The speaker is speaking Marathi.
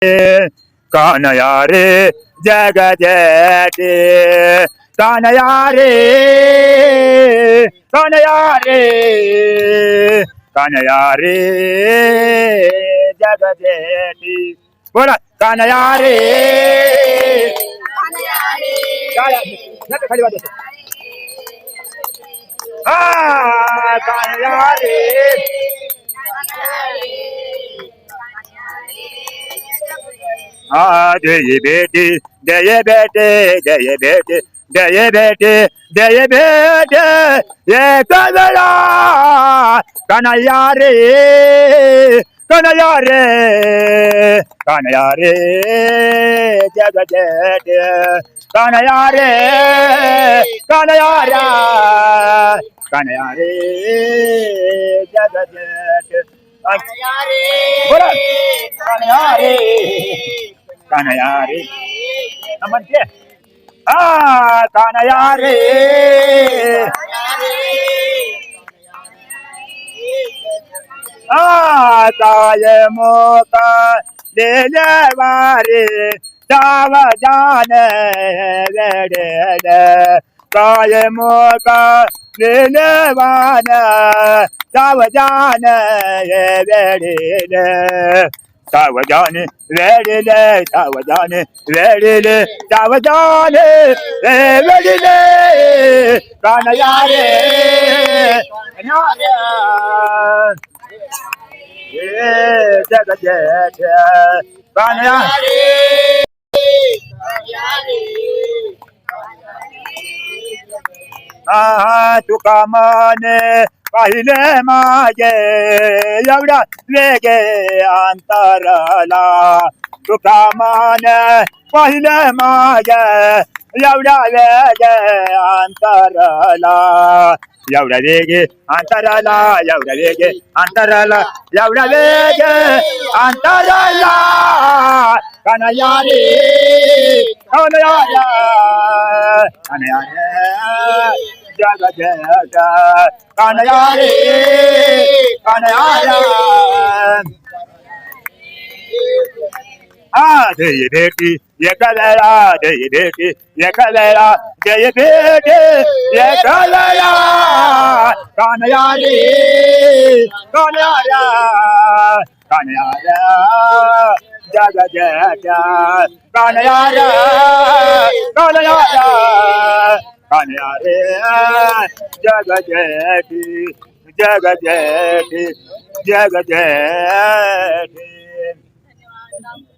कानया रे जगजेते कानया रे कानया रे कानया रे जगजेती बोला कानया रे खाली वाजव कानया रे जय बेटे जय बेटे जय बेटे जय बेटे जय बेटे ये कनया कनया रे कनया रे कनया रे जगजेते कनया रे कनया रे कनया रे जगजेते बोला कनया रे कनया रे नमन के कनया रे काय मोका ले वारे जाव जान वेडे काय मोका ले वान जाव जान वेडे सावधान वेडले सावधान वेडले सावधान वेडले कानया रे जगजेते कानया तुका माने पाहिले मागे एवढा वेगे अंतरला तुका माने पाहिले मागे एवढा वेगे अंतरला एवढा वेगे अंतराला एवढा वेगे अंतराला एवढा वेगे अंतराला कनया रे कनया रे कनया रे जगजेते कनया रे कनया रे जय बेटी एक वेळा जय बेटी एक वेळा जय बेटी एक वेळा कानया रे कानया रे कानया रे जगजेते कानया रे कानया रे कानया रे जगजेती जगजेती जगजेती